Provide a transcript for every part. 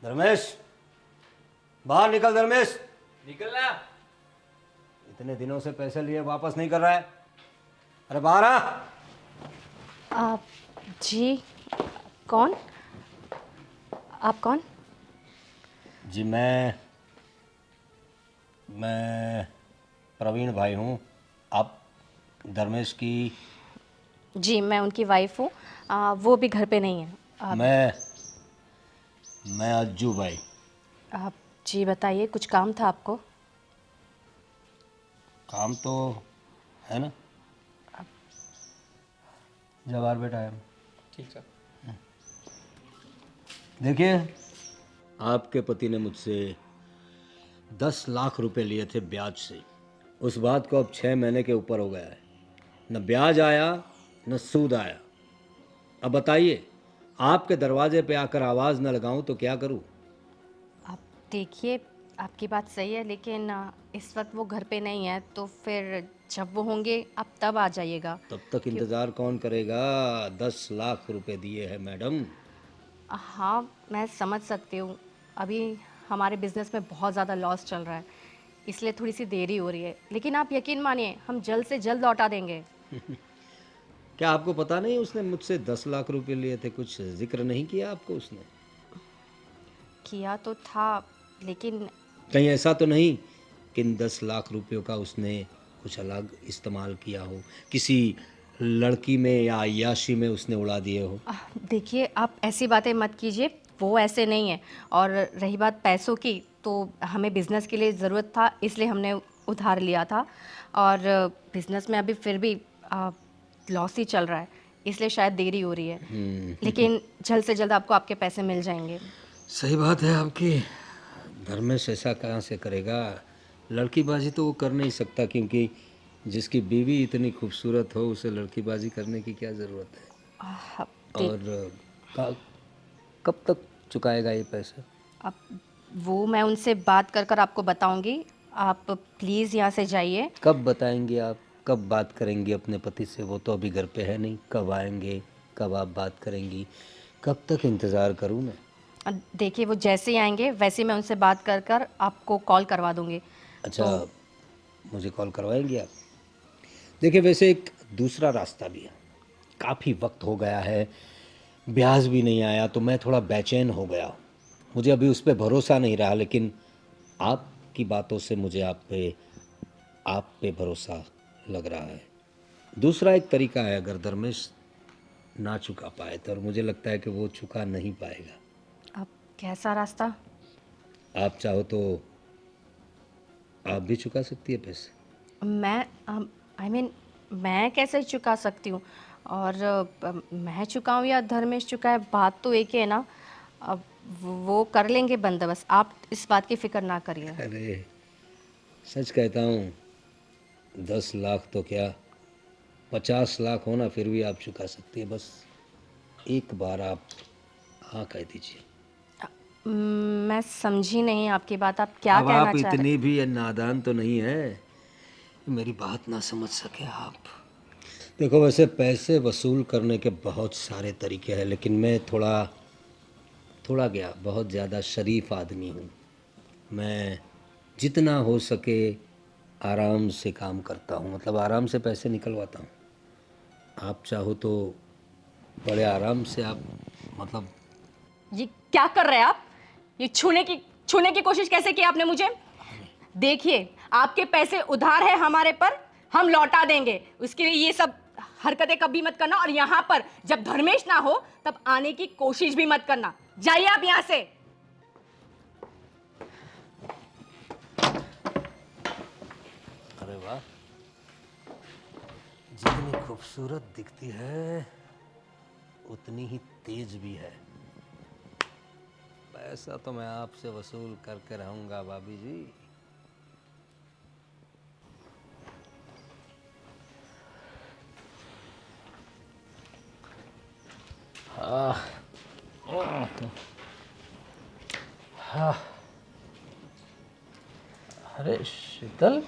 धर्मेश, बाहर निकल धर्मेश। निकलना। इतने दिनों से पैसे लिए वापस नहीं कर रहा है। अरे बाहर आ। आप जी कौन? आप कौन? जी मैं प्रवीण भाई हूँ। आप धर्मेश की? जी मैं उनकी वाइफ हूँ। वो भी घर पे नहीं है। मैं अज्जू भाई। आप जी बताइए, कुछ काम था आपको? काम तो है ना। जा बाहर बैठा है। ठीक सर। देखिए, आपके पति ने मुझसे 10 लाख रुपए लिए थे ब्याज से। उस बात को अब 6 महीने के ऊपर हो गया है। न ब्याज आया न सूद आया। अब बताइए, आपके दरवाजे पे आकर आवाज़ न लगाऊं तो क्या करूं? आप देखिए, आपकी बात सही है, लेकिन इस वक्त वो घर पे नहीं है, तो फिर जब वो होंगे आप तब आ जाइएगा। तब तक इंतज़ार कौन करेगा? 10 लाख रुपए दिए हैं मैडम। हाँ, मैं समझ सकती हूँ। अभी हमारे बिज़नेस में बहुत ज़्यादा लॉस चल रहा है, इसलिए थोड़ी सी देरी हो रही है, लेकिन आप यकीन मानिए हम जल्द से जल्द लौटा देंगे। क्या आपको पता नहीं उसने मुझसे 10 लाख रुपए लिए थे? कुछ जिक्र नहीं किया आपको उसने? किया तो था, लेकिन कहीं ऐसा तो नहीं कि इन 10 लाख रुपयों का उसने कुछ अलग इस्तेमाल किया हो, किसी लड़की में या अय्याशी में उसने उड़ा दिए हो? देखिए आप ऐसी बातें मत कीजिए, वो ऐसे नहीं है। और रही बात पैसों की, तो हमें बिज़नेस के लिए ज़रूरत था, इसलिए हमने उधार लिया था। और बिज़नेस में अभी फिर भी लॉस ही चल रहा है, इसलिए शायद देरी हो रही है। लेकिन जल्द से जल्द आपको आपके पैसे मिल जाएंगे। सही बात है आपकी। धर्मेश ऐसा कहाँ से करेगा? लड़कीबाजी तो वो कर नहीं सकता, क्योंकि जिसकी बीवी इतनी खूबसूरत हो उसे लड़कीबाजी करने की क्या ज़रूरत है? आह, और कब तक चुकाएगा ये पैसे? अब वो मैं उनसे बात कर कर आपको बताऊंगी। आप प्लीज़ यहाँ से जाइए। कब बताएंगे आप? कब बात करेंगी अपने पति से? वो तो अभी घर पे है नहीं। कब आएंगे? कब आप बात करेंगी? कब तक इंतज़ार करूँ मैं? देखिए वो जैसे ही आएंगे वैसे ही मैं उनसे बात कर कर आपको कॉल करवा दूंगी। अच्छा, तो मुझे कॉल करवाएंगे आप? देखिए, वैसे एक दूसरा रास्ता भी है। काफ़ी वक्त हो गया है, ब्याज भी नहीं आया, तो मैं थोड़ा बेचैन हो गया। मुझे अभी उस पे भरोसा नहीं रहा, लेकिन आपकी बातों से मुझे आप पे भरोसा लग रहा है। दूसरा एक तरीका है, अगर धर्मेश ना चुका पाए तो, और मुझे लगता है कि वो चुका नहीं पाएगा। अब कैसा रास्ता? आप चाहो तो आप भी चुका सकती है पैसे। मैं आई मीन मैं कैसे चुका सकती हूँ? और मैं चुकाऊँ या धर्मेश चुकाए, बात तो एक ही है ना। अब वो कर लेंगे बंदोबस्त, आप इस बात की फिक्र ना करिए। अरे, सच कहता हूँ, 10 लाख तो क्या, 50 लाख होना फिर भी आप चुका सकती है। बस एक बार आप हाँ कह दीजिए। मैं समझी नहीं आपकी बात, आप क्या अब कहना आप चाह रहे? इतनी भी नादान तो नहीं है कि मेरी बात ना समझ सके आप। देखो, वैसे पैसे वसूल करने के बहुत सारे तरीके हैं, लेकिन मैं थोड़ा थोड़ा क्या, बहुत ज़्यादा शरीफ आदमी हूँ। मैं जितना हो सके आराम से काम करता हूँ, मतलब आराम से पैसे निकलवाता हूँ। आप चाहो तो बड़े आराम से आप, मतलब ये क्या कर रहे हैं आप? ये छूने की कोशिश कैसे की आपने मुझे? देखिए, आपके पैसे उधार है हमारे पर, हम लौटा देंगे। उसके लिए ये सब हरकतें कभी मत करना, और यहाँ पर जब धर्मेश ना हो तब आने की कोशिश भी मत करना। जाइए आप यहाँ से। अरे वाह, जितनी खूबसूरत दिखती है उतनी ही तेज भी है। पैसा तो मैं आपसे वसूल करके रहूंगा भाभी जी। अरे शीतल,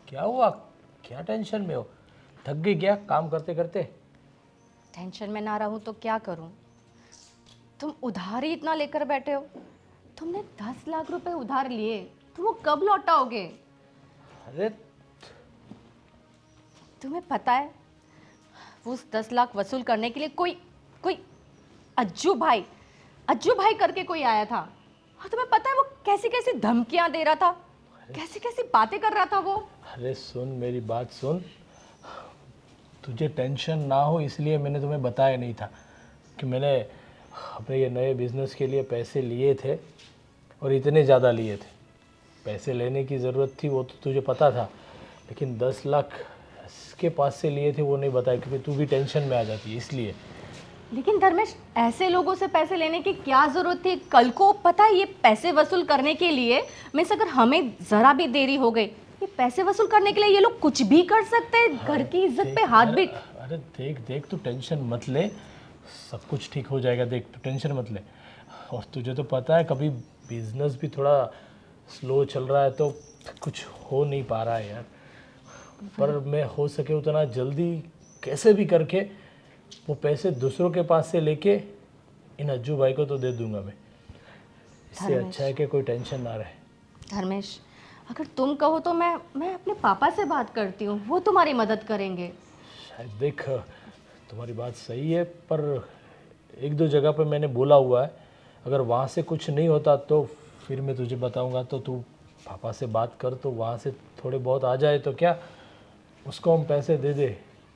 क्या हुआ? क्या टेंशन में हो? थक गई क्या काम करते करते? टेंशन में ना रहूं तो क्या करूं? तुम उधार ही इतना लेकर बैठे हो। तुमने 10 लाख रुपए उधार लिए, तुम वो कब लौटाओगे? अरे तुम्हें पता है वो उस 10 लाख वसूल करने के लिए कोई कोई अज्जू भाई करके कोई आया था। और तुम्हें पता है वो कैसी कैसी धमकियां दे रहा था, कैसी कैसी बातें कर रहा था वो। अरे सुन, मेरी बात सुन। तुझे टेंशन ना हो इसलिए मैंने तुम्हें बताया नहीं था कि मैंने अपने ये नए बिज़नेस के लिए पैसे लिए थे और इतने ज़्यादा लिए थे। पैसे लेने की ज़रूरत थी वो तो तुझे पता था, लेकिन 10 लाख इसके पास से लिए थे वो नहीं बताया क्योंकि तू भी टेंशन में आ जाती है इसलिए। लेकिन धर्मेश, ऐसे लोगों से पैसे लेने की क्या जरूरत थी? कल को पता है ये पैसे वसूल करने के लिए मिस अगर हमें जरा भी देरी हो गई, ये पैसे वसूल करने के लिए ये लोग कुछ भी कर सकते हैं। घर की इज्जत पे हाथ भी। अरे देख देख, तू टेंशन मत ले, सब कुछ ठीक हो जाएगा। देख तू टेंशन मत ले। और तुझे तो पता है कभी बिजनेस भी थोड़ा स्लो चल रहा है तो कुछ हो नहीं पा रहा है यार। पर मैं हो सके उतना जल्दी कैसे भी करके वो पैसे दूसरों के पास से लेके इन अज्जू भाई को तो दे दूंगा मैं। इससे अच्छा है कि कोई टेंशन ना रहे। धर्मेश, अगर तुम कहो तो मैं अपने पापा से बात करती हूँ, वो तुम्हारी मदद करेंगे। शायद देख, तुम्हारी बात सही है पर एक दो जगह पे मैंने बोला हुआ है, अगर वहाँ से कुछ नहीं होता तो फिर मैं तुझे बताऊंगा। तो तू पापा से बात कर, तो वहाँ से थोड़े बहुत आ जाए तो क्या उसको हम पैसे दे दे।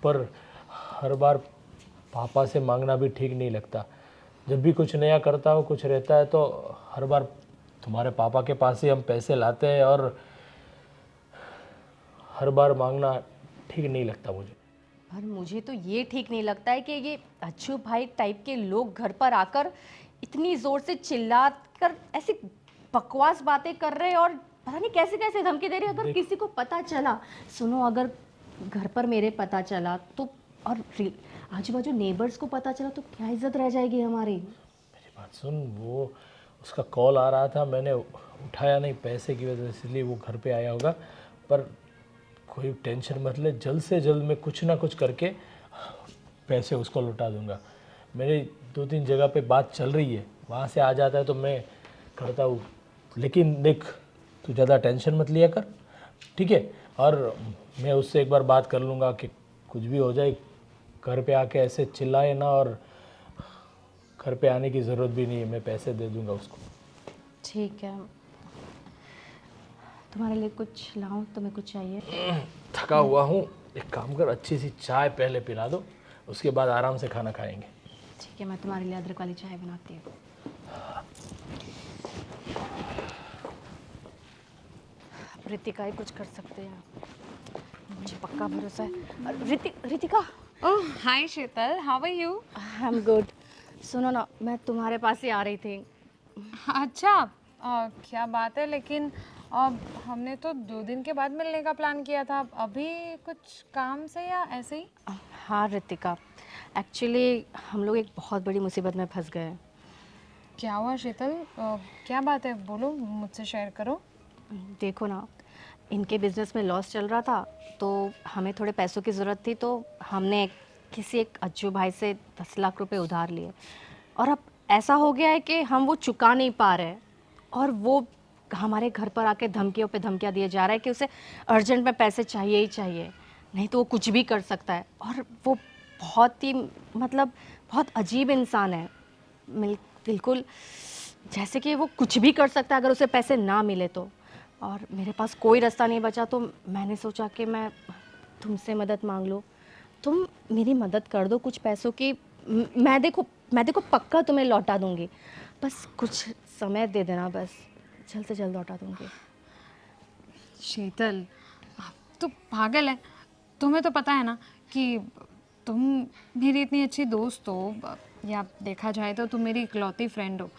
पर हर बार पापा से मांगना भी ठीक नहीं लगता। जब भी कुछ नया करता हो, कुछ रहता है तो हर बार तुम्हारे पापा के पास ही हम पैसे लाते हैं और हर बार मांगना ठीक नहीं लगता मुझे। पर मुझे तो ये ठीक नहीं लगता है कि ये अच्छू भाई टाइप के लोग घर पर आकर इतनी जोर से चिल्ला कर ऐसी बकवास बातें कर रहे हैं और पता नहीं कैसे कैसे धमकी दे रहे हैं। अगर किसी को पता चला, सुनो, अगर घर पर मेरे पता चला तो, और आजू बाजू नेबर्स को पता चला तो क्या इज्जत रह जाएगी हमारी। मेरी बात सुन, वो उसका कॉल आ रहा था, मैंने उठाया नहीं पैसे की वजह से, इसलिए वो घर पे आया होगा। पर कोई टेंशन मत ले, जल्द से जल्द मैं कुछ ना कुछ करके पैसे उसको लौटा दूंगा। मेरी 2-3 जगह पे बात चल रही है, वहाँ से आ जाता है तो मैं करता हूँ। लेकिन देख, तू ज़्यादा टेंशन मत लिया कर, ठीक है? और मैं उससे एक बार बात कर लूँगा कि कुछ भी हो जाए घर पे आके ऐसे चिल्लाए ना, और घर पे आने की ज़रूरत भी नहीं है, मैं पैसे दे दूँगा उसको। ठीक है, तुम्हारे लिए कुछ लाऊं? तुम्हें कुछ चाहिए? थका हुआ हूँ, एक काम कर, अच्छी सी चाय पहले पिला दो, उसके बाद आराम से खाना खाएंगे। ठीक है, मैं तुम्हारे लिए अदरक वाली चाय बनाती हूँ। रितिका ही कुछ कर सकते हैं, मुझे पक्का भरोसा है। Ritika. Oh hi Sheetal, how are you? I am good. सुनो ना, मैं तुम्हारे पास ही आ रही थी। अच्छा, क्या बात है। लेकिन अब हमने तो 2 दिन के बाद मिलने का प्लान किया था। अभी कुछ काम से या ऐसे ही? हाँ रितिका, एक्चुअली हम लोग एक बहुत बड़ी मुसीबत में फंस गए हैं। क्या हुआ शीतल? क्या बात है, बोलो, मुझसे शेयर करो। देखो ना, इनके बिजनेस में लॉस चल रहा था तो हमें थोड़े पैसों की ज़रूरत थी, तो हमने किसी एक अज्जू भाई से 10 लाख रुपए उधार लिए। और अब ऐसा हो गया है कि हम वो चुका नहीं पा रहे, और वो हमारे घर पर आके धमकियों पे धमकियाँ दिए जा रहा है कि उसे अर्जेंट में पैसे चाहिए ही चाहिए, नहीं तो वो कुछ भी कर सकता है। और वो बहुत ही मतलब बहुत अजीब इंसान है, बिल्कुल जैसे कि वो कुछ भी कर सकता है अगर उसे पैसे ना मिले तो। और मेरे पास कोई रास्ता नहीं बचा तो मैंने सोचा कि मैं तुमसे मदद मांग लूँ। तुम मेरी मदद कर दो कुछ पैसों की। मैं देखो पक्का तुम्हें लौटा दूँगी, बस कुछ समय दे देना, बस जल्द से जल्द लौटा दूँगी। शीतल, आप तो पागल है। तुम्हें तो पता है ना कि तुम मेरी इतनी अच्छी दोस्त हो, या देखा जाए तो तुम मेरी इकलौती फ्रेंड हो,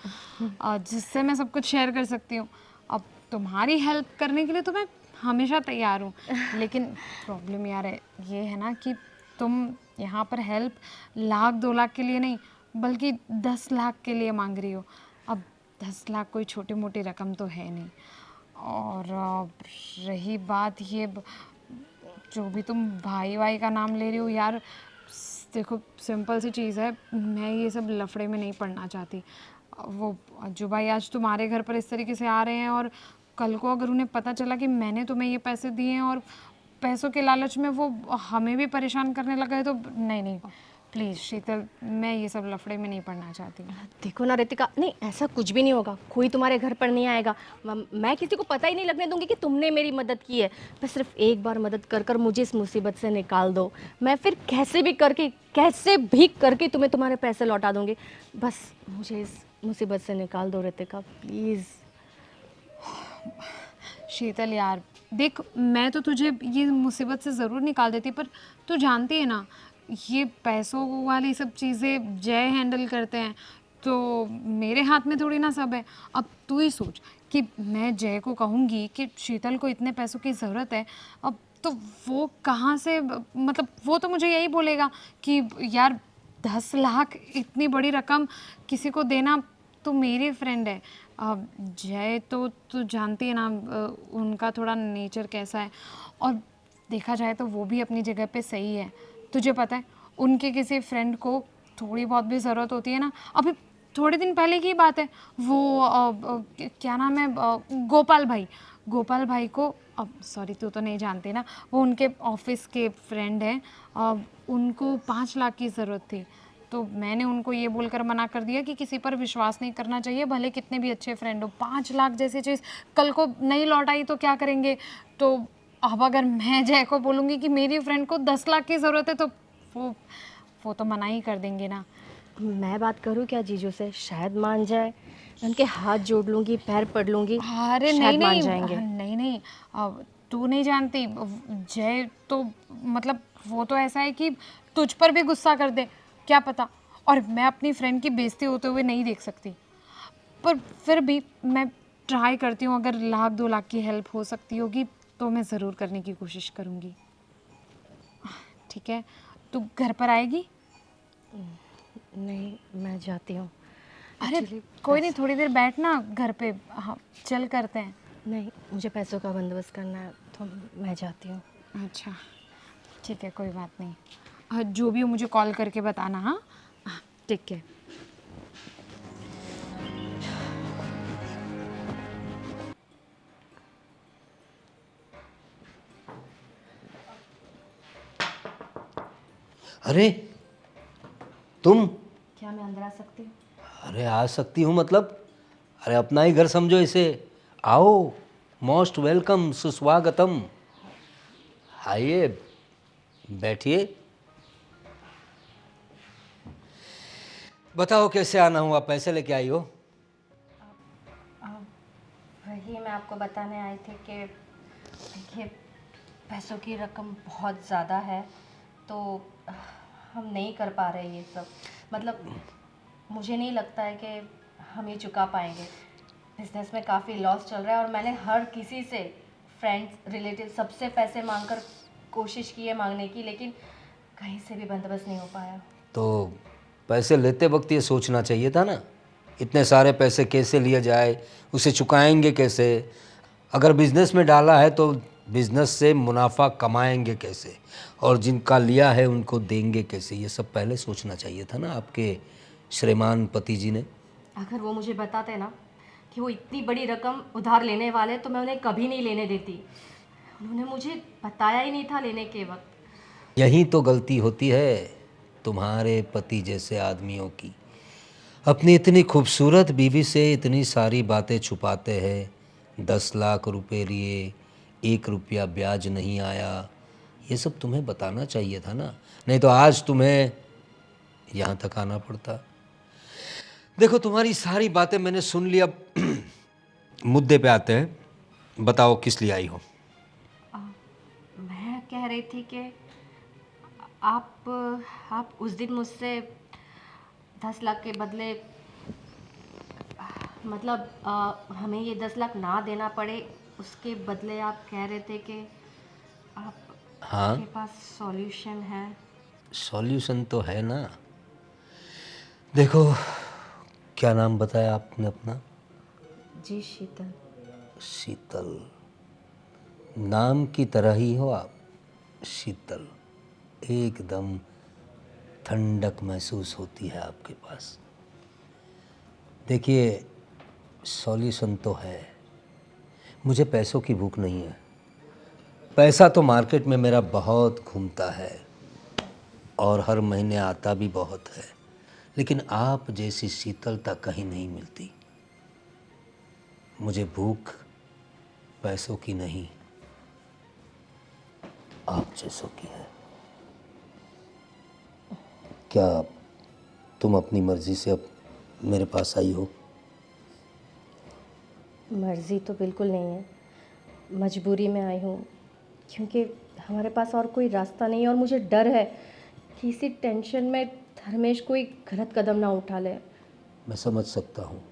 जिससे मैं सब कुछ शेयर कर सकती हूँ। अब तुम्हारी हेल्प करने के लिए तो मैं हमेशा तैयार हूँ। लेकिन प्रॉब्लम यार ये है ना कि तुम यहाँ पर हेल्प 1-2 लाख के लिए नहीं, बल्कि 10 लाख के लिए मांग रही हो। अब 10 लाख कोई छोटी मोटी रकम तो है नहीं। और रही बात ये जो भी तुम भाई का नाम ले रही हो यार, देखो सिंपल सी चीज़ है, मैं ये सब लफड़े में नहीं पड़ना चाहती। वो अज्जू भाई आज तुम्हारे घर पर इस तरीके से आ रहे हैं और कल को अगर उन्हें पता चला कि मैंने तुम्हें ये पैसे दिए हैं और पैसों के लालच में वो हमें भी परेशान करने लगा है तो नहीं नहीं, प्लीज़ शीतल, मैं ये सब लफड़े में नहीं पड़ना चाहती। देखो ना रितिका, नहीं ऐसा कुछ भी नहीं होगा, कोई तुम्हारे घर पर नहीं आएगा। मैं किसी को पता ही नहीं लगने दूंगी कि तुमने मेरी मदद की है। बस सिर्फ एक बार मदद कर कर मुझे इस मुसीबत से निकाल दो, मैं फिर कैसे भी करके तुम्हें तुम्हारे पैसे लौटा दूंगी। बस मुझे इस मुसीबत से निकाल दो रितिका, प्लीज़। शीतल यार देख, मैं तो तुझे ये मुसीबत से ज़रूर निकाल देती, पर तू जानती है ना ये पैसों वाली सब चीज़ें जय हैंडल करते हैं, तो मेरे हाथ में थोड़ी ना सब है। अब तू ही सोच कि मैं जय को कहूँगी कि शीतल को इतने पैसों की ज़रूरत है, अब तो वो कहाँ से, मतलब वो तो मुझे यही बोलेगा कि यार 10 लाख इतनी बड़ी रकम किसी को देना, तो मेरी फ्रेंड है। अब जय तो तू जानती है ना उनका थोड़ा नेचर कैसा है, और देखा जाए तो वो भी अपनी जगह पे सही है। तुझे पता है उनके किसी फ्रेंड को थोड़ी बहुत भी ज़रूरत होती है ना, अभी थोड़े दिन पहले की बात है, वो क्या नाम है, गोपाल भाई को, अब सॉरी तू तो नहीं जानती ना, वो उनके ऑफिस के फ्रेंड हैं, उनको 5 लाख की ज़रूरत थी। तो मैंने उनको ये बोलकर मना कर दिया कि किसी पर विश्वास नहीं करना चाहिए, भले कितने भी अच्छे फ्रेंड हो। 5 लाख जैसी चीज़ कल को नहीं लौट आई तो क्या करेंगे। तो अब अगर मैं जय को बोलूँगी कि मेरी फ्रेंड को 10 लाख की ज़रूरत है तो वो तो मना ही कर देंगे ना। मैं बात करूँ क्या जीजू से, शायद मान जाए। मैं उनके हाथ जोड़ लूँगी, पैर पड़ लूँगी, अरे शायद नहीं मान नहीं, जाएंगे। नहीं नहीं, अब तू नहीं जानती जय तो, मतलब वो तो ऐसा है कि तुझ पर भी गुस्सा कर दे, क्या पता। और मैं अपनी फ्रेंड की बेइज्जती होते हुए नहीं देख सकती, पर फिर भी मैं ट्राई करती हूँ, अगर 1-2 लाख की हेल्प हो सकती होगी तो मैं ज़रूर करने की कोशिश करूँगी। ठीक है, तू घर पर आएगी? नहीं, मैं जाती हूँ। अरे कोई नहीं, थोड़ी देर बैठ ना घर पे, हाँ चल करते हैं। नहीं, मुझे पैसों का बंदोबस्त करना है तो मैं जाती हूँ। अच्छा ठीक है, कोई बात नहीं। जो भी हो मुझे कॉल करके बताना। हाँ ठीक है। अरे तुम, क्या मैं अंदर आ सकती हूँ? अरे आ सकती हूँ मतलब, अरे अपना ही घर समझो इसे। आओ, मोस्ट वेलकम, सुस्वागतम। आइए, बैठिए। बताओ कैसे आना हुआ, पैसे लेके आई हो? वही मैं आपको बताने आई थी कि देखिए पैसों की रकम बहुत ज़्यादा है, तो हम नहीं कर पा रहे ये सब। मतलब मुझे नहीं लगता है कि हम ये चुका पाएंगे। बिजनेस में काफ़ी लॉस चल रहा है और मैंने हर किसी से, फ्रेंड्स, रिलेटिव, सबसे पैसे मांगकर कोशिश की है मांगने की, लेकिन कहीं से भी बंदोबस्त नहीं हो पाया। तो पैसे लेते वक्त ये सोचना चाहिए था ना, इतने सारे पैसे कैसे लिए जाए, उसे चुकाएंगे कैसे। अगर बिजनेस में डाला है तो बिजनेस से मुनाफा कमाएंगे कैसे, और जिनका लिया है उनको देंगे कैसे, ये सब पहले सोचना चाहिए था ना आपके श्रीमान पति जी ने। अगर वो मुझे बताते ना कि वो इतनी बड़ी रकम उधार लेने वाले, तो मैं उन्हें कभी नहीं लेने देती। उन्होंने मुझे बताया ही नहीं था लेने के वक्त। यही तो गलती होती है तुम्हारे पति जैसे आदमियों की। अपनी इतनी खूबसूरत बीवी से इतनी सारी बातें छुपाते हैं। 10 लाख रुपए लिए, 1 रुपया ब्याज नहीं आया, ये सब तुम्हें बताना चाहिए था ना, नहीं तो आज तुम्हें यहाँ तक आना पड़ता। देखो तुम्हारी सारी बातें मैंने सुन ली, अब मुद्दे पे आते हैं। बताओ किस लिए आई हो? मैं कह रही थी कि आप उस दिन मुझसे 10 लाख के बदले, मतलब हमें ये 10 लाख ना देना पड़े, उसके बदले आप कह रहे थे कि हाँ, आपके पास सॉल्यूशन है। सॉल्यूशन तो है ना। देखो, क्या नाम बताया आपने अपना? जी शीतल। शीतल, नाम की तरह ही हो आप, शीतल, एकदम ठंडक महसूस होती है आपके पास। देखिए, सॉल्यूशन तो है। मुझे पैसों की भूख नहीं है। पैसा तो मार्केट में मेरा बहुत घूमता है और हर महीने आता भी बहुत है, लेकिन आप जैसी शीतलता कहीं नहीं मिलती। मुझे भूख पैसों की नहीं, आप जैसों की है। क्या तुम अपनी मर्जी से अब मेरे पास आई हो? मर्ज़ी तो बिल्कुल नहीं है, मजबूरी में आई हूँ, क्योंकि हमारे पास और कोई रास्ता नहीं है और मुझे डर है कि इसी टेंशन में धर्मेश कोई गलत कदम ना उठा ले। मैं समझ सकता हूँ,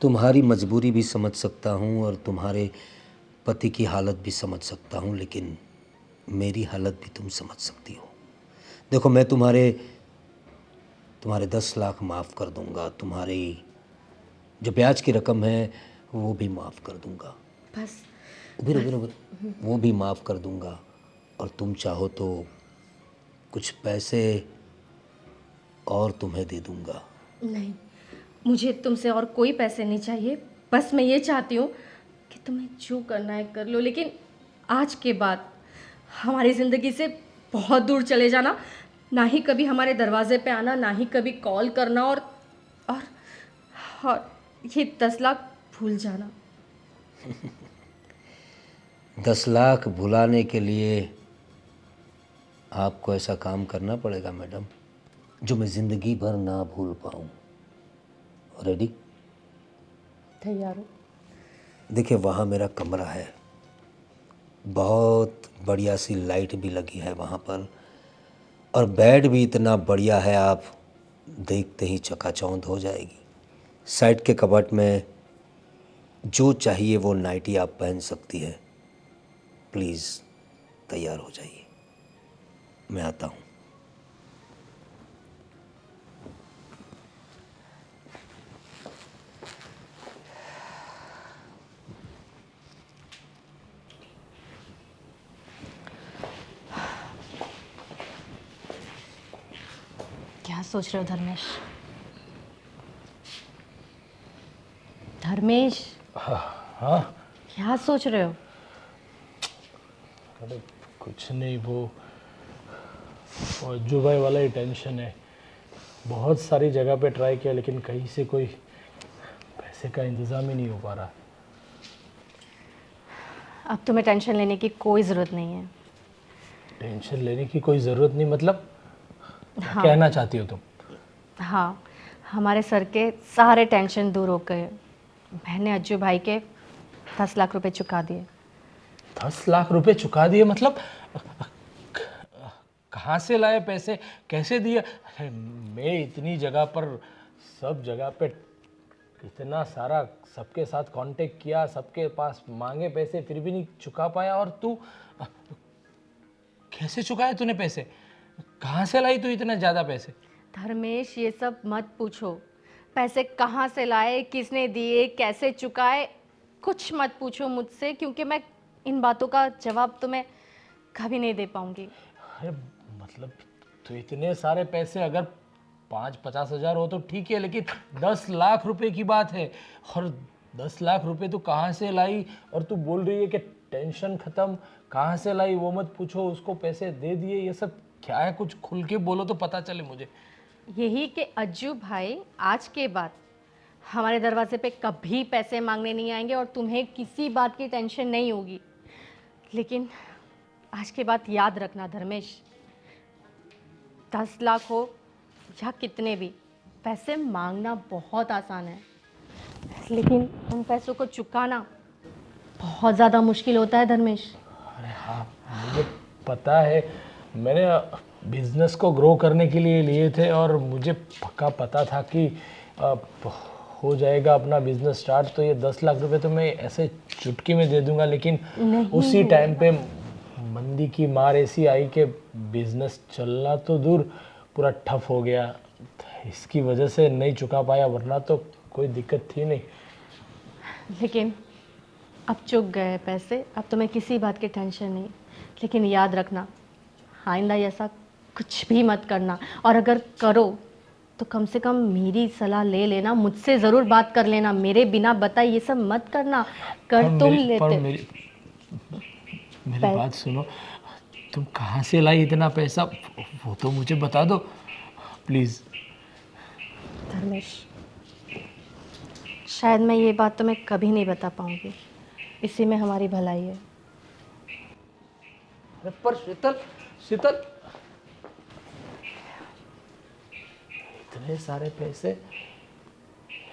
तुम्हारी मजबूरी भी समझ सकता हूँ और तुम्हारे पति की हालत भी समझ सकता हूँ, लेकिन मेरी हालत भी तुम समझ सकती हो। देखो, मैं तुम्हारे 10 लाख माफ़ कर दूंगा, तुम्हारी जो ब्याज की रकम है वो भी माफ़ कर दूंगा। बस उधर वो भी माफ़ कर दूंगा, और तुम चाहो तो कुछ पैसे और तुम्हें दे दूंगा। नहीं, मुझे तुमसे और कोई पैसे नहीं चाहिए। बस मैं ये चाहती हूँ कि तुम्हें जो करना है कर लो, लेकिन आज के बाद हमारी ज़िंदगी से बहुत दूर चले जाना। ना ही कभी हमारे दरवाजे पे आना, ना ही कभी कॉल करना, और और ये 10 लाख भूल जाना। 10 लाख भुलाने के लिए आपको ऐसा काम करना पड़ेगा मैडम, जो मैं ज़िंदगी भर ना भूल पाऊँ। रेडी? तैयार हो? देखिए, वहाँ मेरा कमरा है, बहुत बढ़िया सी लाइट भी लगी है वहाँ पर, और बेड भी इतना बढ़िया है, आप देखते ही चकाचौंध हो जाएगी। साइड के कबर्ड में जो चाहिए वो नाइटी आप पहन सकती है। प्लीज़ तैयार हो जाइए, मैं आता हूँ। क्या सोच रहे हो धर्मेश? धर्मेश, हाँ, क्या सोच रहे हो? अरे कुछ नहीं, वो अज्जू भाई वाला ही टेंशन है। बहुत सारी जगह पे ट्राई किया, लेकिन कहीं से कोई पैसे का इंतज़ाम ही नहीं हो पा रहा। अब तुम्हें टेंशन लेने की कोई ज़रूरत नहीं है। टेंशन लेने की कोई ज़रूरत नहीं मतलब? क्या हाँ। कहना चाहती हो तुम? हाँ, हमारे सर के सारे टेंशन दूर हो गए। मैंने अज्जू भाई के 10 लाख रुपए चुका दिए। 10 लाख रुपए चुका दिए मतलब? कहाँ से लाए पैसे, कैसे दिए? अरे मैं इतनी जगह पर, सब जगह पे इतना सारा सबके साथ कांटेक्ट किया, सबके पास मांगे पैसे, फिर भी नहीं चुका पाया। और तू कैसे चुकाए तूने पैसे? कहाँ से लाई तू इतना ज़्यादा पैसे? धर्मेश, ये सब मत पूछो। पैसे कहाँ से लाए, किसने दिए, कैसे चुकाए, कुछ मत पूछो मुझसे, क्योंकि मैं इन बातों का जवाब तुम्हें कभी नहीं दे पाऊंगी। अरे मतलब तो इतने सारे पैसे, अगर 5-50 हज़ार हो तो ठीक है, लेकिन 10 लाख रुपए की बात है, और 10 लाख रुपए तू कहाँ से लाई? और तू बोल रही है कि टेंशन ख़त्म। कहाँ से लाई वो मत पूछो, उसको पैसे दे दिए, ये सब क्या है? कुछ खुल के बोलो तो पता चले मुझे। यही कि अज्जू भाई आज के बाद हमारे दरवाजे पे कभी पैसे मांगने नहीं आएंगे और तुम्हें किसी बात की टेंशन नहीं होगी। लेकिन आज के बाद याद रखना धर्मेश, 10 लाख हो या कितने भी, पैसे मांगना बहुत आसान है, लेकिन उन पैसों को चुकाना बहुत ज़्यादा मुश्किल होता है धर्मेश। अरे हाँ, मुझे पता है। मैंने बिजनेस को ग्रो करने के लिए लिए थे, और मुझे पक्का पता था कि हो जाएगा अपना बिजनेस स्टार्ट। तो ये 10 लाख रुपए तो मैं ऐसे चुटकी में दे दूंगा, लेकिन उसी टाइम पे मंदी की मार ऐसी आई कि बिजनेस चलना तो दूर, पूरा ठप हो गया। इसकी वजह से नहीं चुका पाया, वरना तो कोई दिक्कत थी नहीं। लेकिन अब चुक गए पैसे, अब तुम्हें किसी बात की टेंशन नहीं। लेकिन याद रखना, आइंदा ऐसा कुछ भी मत करना, और अगर करो तो कम से कम मेरी सलाह ले लेना, मुझसे ज़रूर बात कर लेना, मेरे बिना बताए ये सब मत करना। कर तुम लेते मेरी बात सुनो, तुम कहाँ से लाई इतना पैसा, वो तो मुझे बता दो प्लीज़। धर्मेश, शायद मैं ये बात तुम्हें कभी नहीं बता पाऊंगी, इसी में हमारी भलाई है। अरे पर शीतल, शीतल, इतने सारे पैसे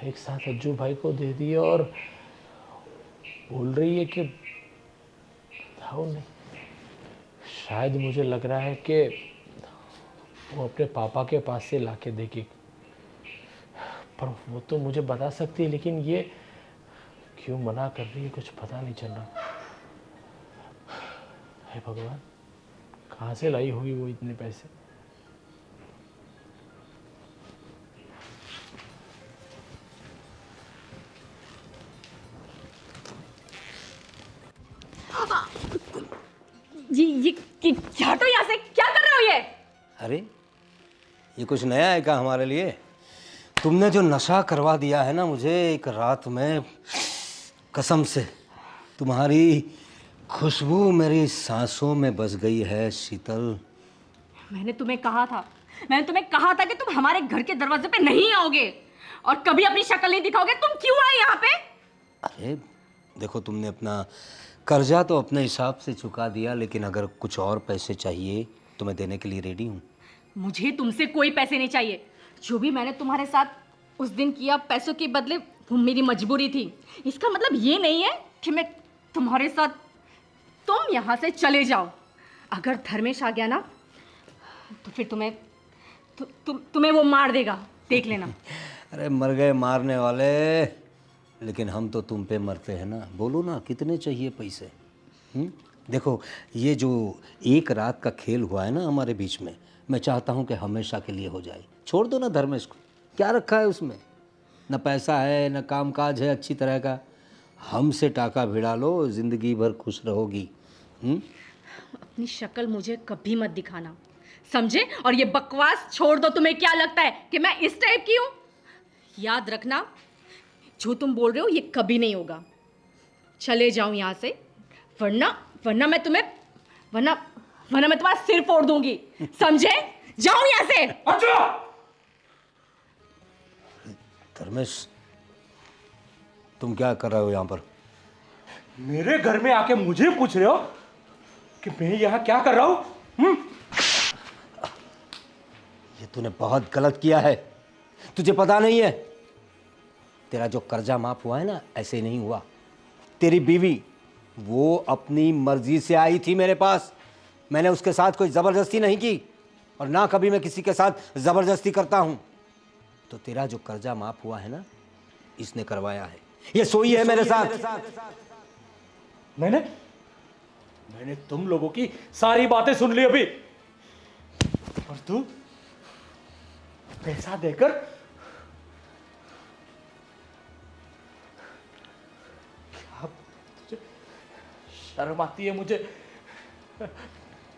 एक साथ अज्जू भाई को दे दिए और बोल रही है कि बताओ नहीं। शायद मुझे लग रहा है कि वो अपने पापा के पास से लाके देगी, पर वो तो मुझे बता सकती है, लेकिन ये क्यों मना कर रही है कुछ पता नहीं चल रहा। हे भगवान, कहाँ से लाई होगी वो इतने पैसे। ये हटो यहाँ से, क्या कर रहे हो ये? अरे ये कुछ नया है क्या हमारे लिए? तुमने जो नशा करवा दिया है ना मुझे एक रात में, कसम से तुम्हारी खुशबू मेरी सांसों में बस गई है शीतल। मैंने तुम्हें कहा था कि तुम हमारे घर के दरवाजे पे नहीं आओगे और कभी अपनी शक्ल नहीं दिखाओगे। तुम क्यों आए यहाँ पे? अरे देखो, तुमने अपना कर्जा तो अपने हिसाब से चुका दिया, लेकिन अगर कुछ और पैसे चाहिए तो मैं देने के लिए रेडी हूँ। मुझे तुमसे कोई पैसे नहीं चाहिए। जो भी मैंने तुम्हारे साथ उस दिन किया पैसों के बदले, वो मेरी मजबूरी थी। इसका मतलब ये नहीं है कि मैं तुम्हारे साथ, तुम यहाँ से चले जाओ। अगर धर्मेश आ गया ना तो फिर तुम्हें वो मार देगा, देख लेना। अरे मर गए मारने वाले, लेकिन हम तो तुम पे मरते हैं ना। बोलो ना कितने चाहिए पैसे? देखो, ये जो एक रात का खेल हुआ है ना हमारे बीच में, मैं चाहता हूँ कि हमेशा के लिए हो जाए। छोड़ दो ना धर्मेश को, क्या रखा है उसमें? न पैसा है न काम काज है अच्छी तरह का। हमसे टाका भिड़ा लो, ज़िंदगी भर खुश रहोगी। अपनी शक्ल मुझे कभी मत दिखाना, समझे? और ये बकवास छोड़ दो। तुम्हें क्या लगता है कि मैं इस टाइप की हूँ? याद रखना, जो तुम बोल रहे हो ये कभी नहीं होगा। चले जाओ यहाँ से, वरना मैं तुम्हारा सिर फोड़ दूंगी, समझे? जाओ यहाँ से। धर्मेश, तुम क्या कर रहे हो यहाँ पर? मेरे घर में आके मुझे पूछ रहे हो कि मैं यहाँ क्या कर रहा हूँ? ये तूने बहुत गलत किया है। तुझे पता नहीं है, तेरा जो कर्जा माफ हुआ है ना, ऐसे नहीं हुआ। तेरी बीवी वो अपनी मर्जी से आई थी मेरे पास। मैंने उसके साथ कोई ज़बरदस्ती नहीं की, और ना कभी मैं किसी के साथ ज़बरदस्ती करता हूँ। तो तेरा जो कर्जा माफ हुआ है ना, इसने करवाया है। ये सोई है मेरे साथ। मैंने तुम लोगों की सारी बातें सुन ली अभी, और तू पैसा देकर क्या? तुझे शर्म आती है?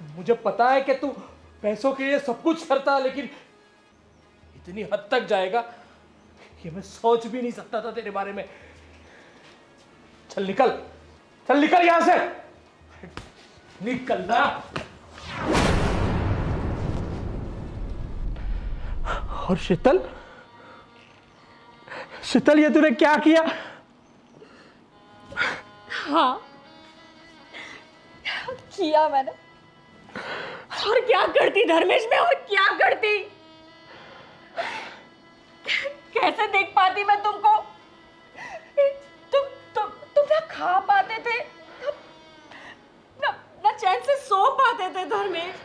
मुझे पता है कि तू पैसों के लिए सब कुछ करता, लेकिन इतनी हद तक जाएगा कि मैं सोच भी नहीं सकता था तेरे बारे में। चल निकल यहां से, निकलना। और शीतल, ये तूने क्या किया? हाँ, किया मैंने। और क्या करती धर्मेश में, और क्या करती? कैसे देख पाती मैं तुमको? तुम क्या खा पाते थे ना चैन से सो पाते थे धर्मेश?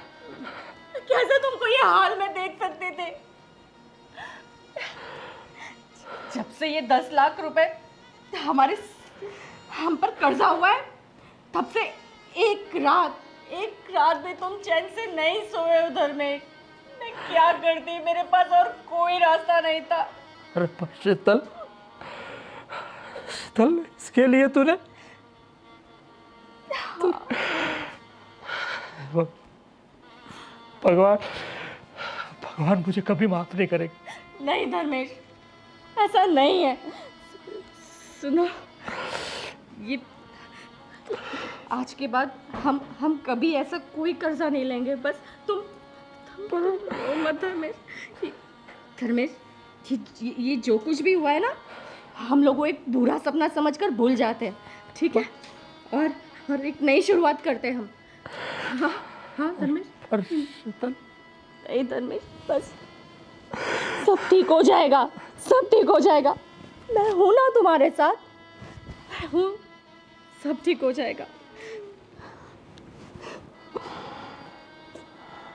कैसे तुमको ये हाल में देख सकते थे? जब से ये 10 लाख रुपए हम पर कर्जा हुआ है, तब से एक रात भी तुम चैन से नहीं सोए हो धर्मेश। मैं क्या करती? मेरे पास और कोई रास्ता नहीं था। अरे शीतल, इसके लिए तूने भगवान भगवान मुझे कभी माफ नहीं करेगा। नहीं धर्मेश, ऐसा नहीं है। सुनो, ये आज के बाद हम कभी ऐसा कोई कर्जा नहीं लेंगे। बस तुम रो मत धर्मेश। धर्मेश, ये जो कुछ भी हुआ है ना, हम लोगों एक बुरा सपना समझकर भूल जाते हैं, ठीक है? और एक नई शुरुआत करते हैं हम। हाँ हाँ धर्मेश। नहीं धर्मेश, बस सब ठीक हो जाएगा, सब ठीक हो जाएगा। मैं हूं ना तुम्हारे साथ, मैं हूं, सब ठीक हो जाएगा।